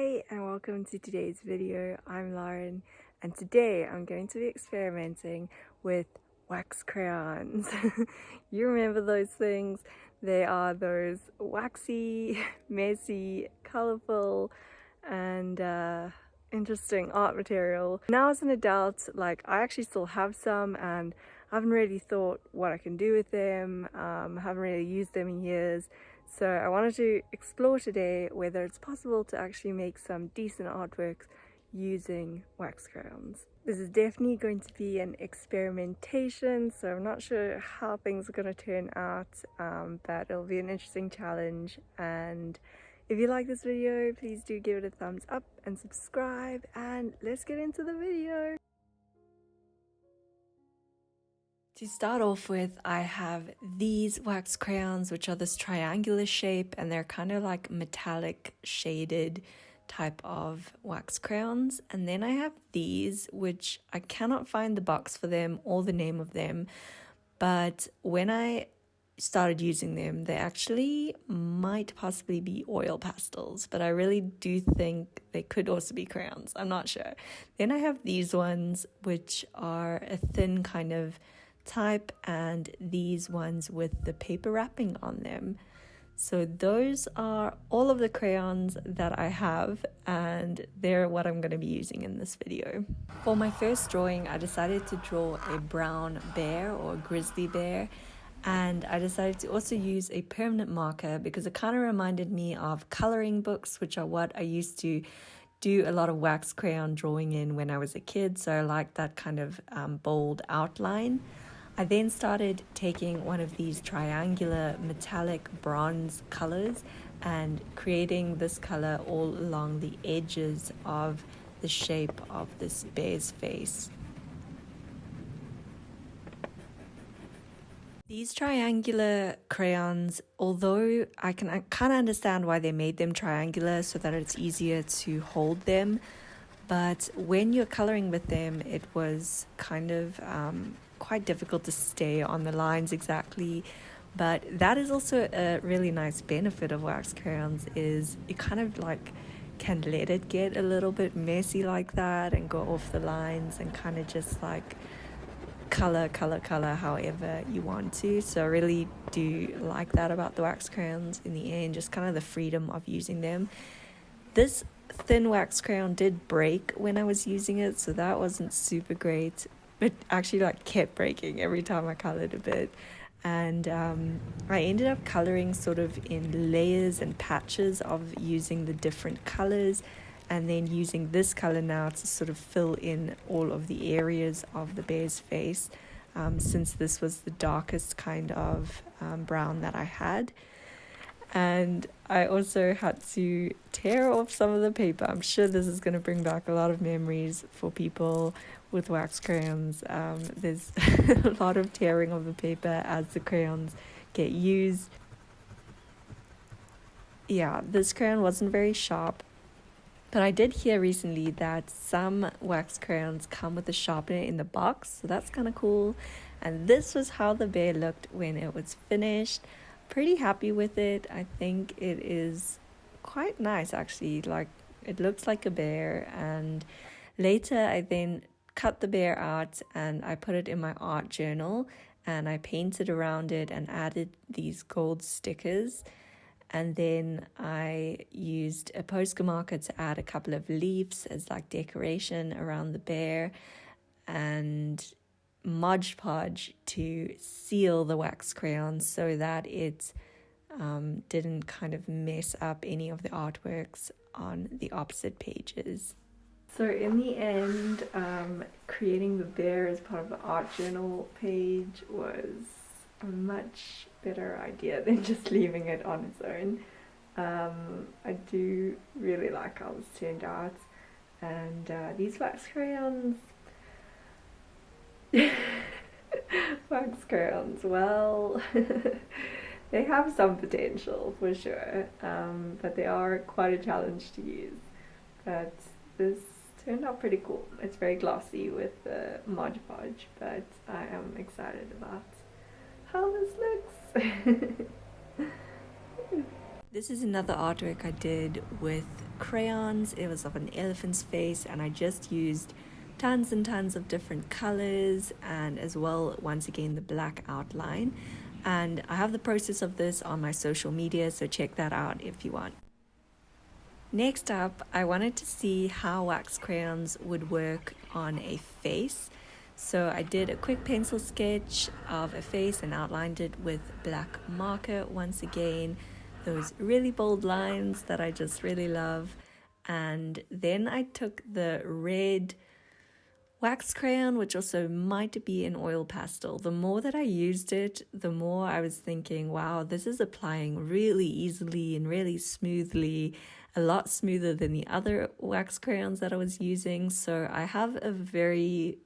Hey and welcome to today's video. I'm Lauren and today I'm going to be experimenting with wax crayons. You remember those things? They are those waxy, messy, colorful and interesting art material. Now as an adult, I actually still have some and I haven't really thought what I can do with them. Haven't really used them in years. So I wanted to explore today whether it's possible to actually make some decent artworks using wax crayons. This is definitely going to be an experimentation, so I'm not sure how things are going to turn out, but it'll be an interesting challenge. And if you like this video, please do give it a thumbs up and subscribe, and let's get into the video. To start off with, I have these wax crayons, which are this triangular shape, and they're kind of like metallic shaded type of wax crayons. And then I have these, which I cannot find the box for them or the name of them, but when I started using them, they actually might possibly be oil pastels, but I really do think they could also be crayons. I'm not sure. Then I have these ones, which are a thin kind of type, and these ones with the paper wrapping on them. So those are all of the crayons that I have, and they're what I'm going to be using in this video. For my first drawing, I decided to draw a brown bear or a grizzly bear, and I decided to also use a permanent marker because it kind of reminded me of coloring books, which are what I used to do a lot of wax crayon drawing in when I was a kid, so I like that kind of bold outline. I then started taking one of these triangular metallic bronze colors and creating this color all along the edges of the shape of this bear's face. These triangular crayons, although I kind of understand why they made them triangular so that it's easier to hold them, but when you're coloring with them, it was kind of quite difficult to stay on the lines exactly. But that is also a really nice benefit of wax crayons, is you kind of can let it get a little bit messy like that and go off the lines and kind of just color however you want to. So I really do like that about the wax crayons in the end, just kind of the freedom of using them. This thin wax crayon did break when I was using it, so that wasn't super great. It actually kept breaking every time I colored a bit, and I ended up coloring sort of in layers and patches of using the different colors, and then using this color now to sort of fill in all of the areas of the bear's face, since this was the darkest kind of brown that I had. And I also had to tear off some of the paper. I'm sure this is going to bring back a lot of memories for people with wax crayons. There's a lot of tearing of the paper as the crayons get used. Yeah, this crayon wasn't very sharp, but I did hear recently that some wax crayons come with a sharpener in the box, so that's kind of cool. And this was how the bear looked when it was finished. Pretty happy with it. I think it is quite nice actually. It looks like a bear, and later I then cut the bear out and I put it in my art journal and I painted around it and added these gold stickers, and then I used a Posca marker to add a couple of leaves as decoration around the bear, and Mod Podge to seal the wax crayons so that it didn't kind of mess up any of the artworks on the opposite pages. So in the end, creating the bear as part of the art journal page was a much better idea than just leaving it on its own. I do really like how this turned out, and these wax crayons wax crayons, well, they have some potential for sure, but they are quite a challenge to use. But this turned out pretty cool. It's very glossy with the Mod Podge, but I am excited about how this looks. This is another artwork I did with crayons. It was of an elephant's face, and I just used tons and tons of different colors, and as well, once again, the black outline. And I have the process of this on my social media, so check that out if you want. Next up, I wanted to see how wax crayons would work on a face. So I did a quick pencil sketch of a face and outlined it with black marker once again. Those really bold lines that I just really love. And then I took the red wax crayon, which also might be an oil pastel. The more that I used it, the more I was thinking, wow, this is applying really easily and really smoothly, a lot smoother than the other wax crayons that I was using. So I have a very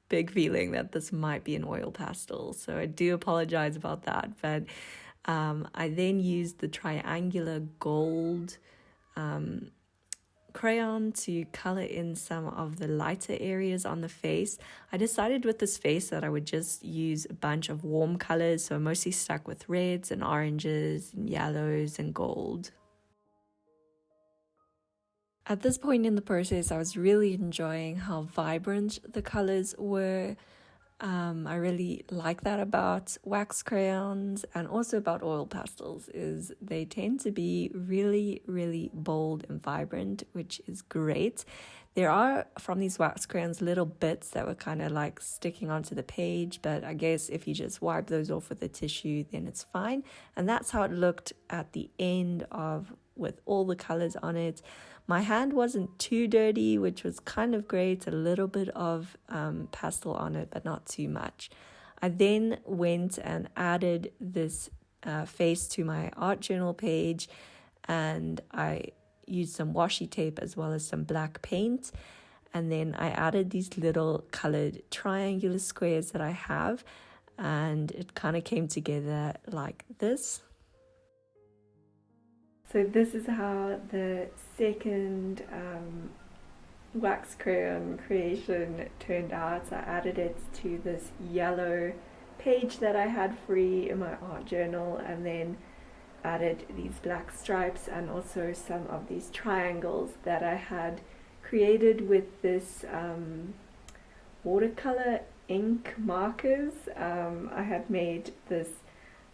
big feeling that this might be an oil pastel. So I do apologize about that. But I then used the triangular gold crayon to color in some of the lighter areas on the face. I decided with this face that I would just use a bunch of warm colors, so I mostly stuck with reds and oranges and yellows and gold. At this point in the process, I was really enjoying how vibrant the colors were. I really like that about wax crayons, and also about oil pastels, is they tend to be really, really bold and vibrant, which is great. There are, from these wax crayons, little bits that were kind of like sticking onto the page, but I guess if you just wipe those off with a tissue, then it's fine. And that's how it looked at the end with all the colors on it. My hand wasn't too dirty, which was kind of great. A little bit of pastel on it, but not too much. I then went and added this face to my art journal page, and I used some washi tape as well as some black paint. And then I added these little colored triangular squares that I have, and it kind of came together like this. So this is how the second wax crayon creation turned out. So I added it to this yellow page that I had free in my art journal, and then added these black stripes and also some of these triangles that I had created with this watercolor ink markers. I had made this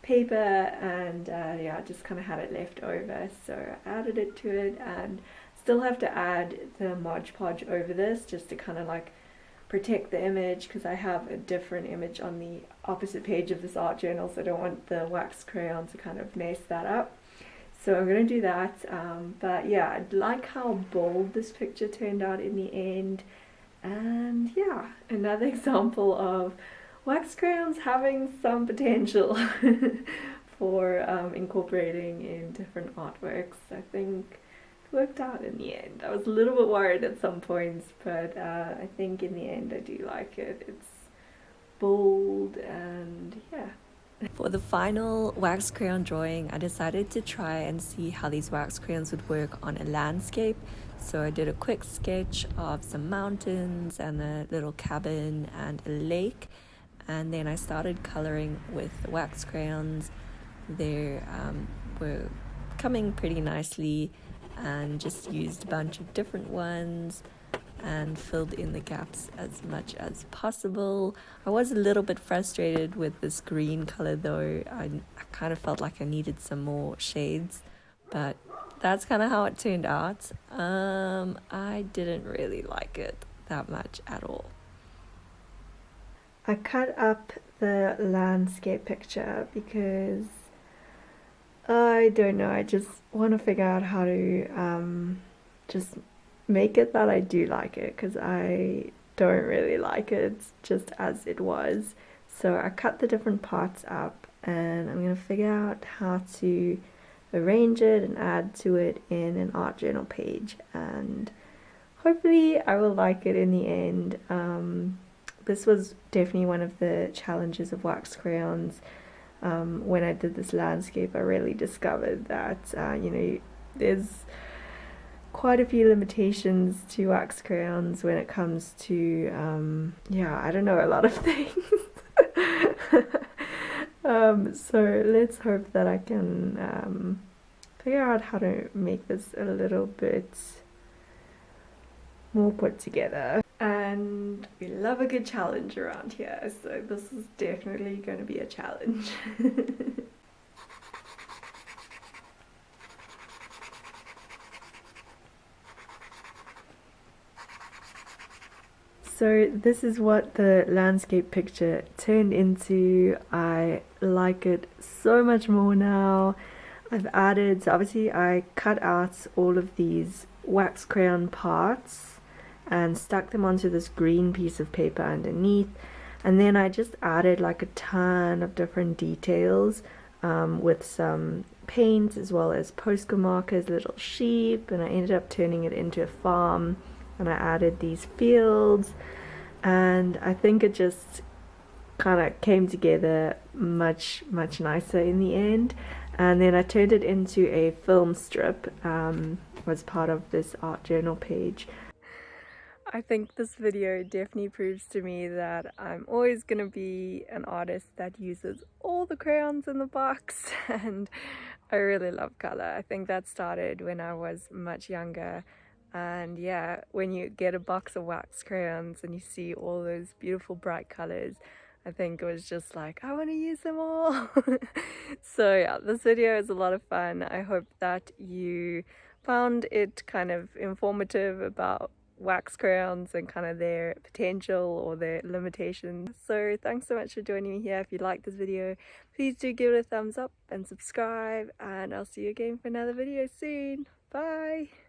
paper, and yeah, I just kind of had it left over, so I added it to it, and still have to add the Mod Podge over this just to kind of like protect the image, because I have a different image on the opposite page of this art journal, so I don't want the wax crayon to kind of mess that up. So I'm going to do that, but yeah, I like how bold this picture turned out in the end. And yeah, another example of wax crayons having some potential for incorporating in different artworks. I think it worked out in the end. I was a little bit worried at some points, but I think in the end I do like it. It's bold, and yeah. For the final wax crayon drawing, I decided to try and see how these wax crayons would work on a landscape. So I did a quick sketch of some mountains and a little cabin and a lake. And then I started coloring with the wax crayons. They were coming pretty nicely, and just used a bunch of different ones and filled in the gaps as much as possible. I was a little bit frustrated with this green color though. I kind of felt like I needed some more shades, but that's kind of how it turned out. I didn't really like it that much at all. I cut up the landscape picture because I don't know, I just want to figure out how to just make it that I do like it, because I don't really like it just as it was. So I cut the different parts up, and I'm going to figure out how to arrange it and add to it in an art journal page, and hopefully I will like it in the end. This was definitely one of the challenges of wax crayons. When I did this landscape, I really discovered that there's quite a few limitations to wax crayons when it comes to I don't know, a lot of things. So let's hope that I can figure out how to make this a little bit more put together. And we love a good challenge around here, so this is definitely going to be a challenge. So this is what the landscape picture turned into. I like it so much more now. I've added, so obviously I cut out all of these wax crayon parts and stuck them onto this green piece of paper underneath, and then I just added like a ton of different details with some paint as well as postcard markers, little sheep, and I ended up turning it into a farm. And I added these fields, and I think it just kind of came together much nicer in the end. And then I turned it into a film strip as part of this art journal page. I think this video definitely proves to me that I'm always going to be an artist that uses all the crayons in the box, and I really love color. I think that started when I was much younger. And yeah, when you get a box of wax crayons and you see all those beautiful bright colors, I think it was just like, I want to use them all. So yeah, this video is a lot of fun. I hope that you found it kind of informative about wax crayons and kind of their potential or their limitations. So thanks so much for joining me here. If you like this video, please do give it a thumbs up and subscribe, and I'll see you again for another video soon. Bye!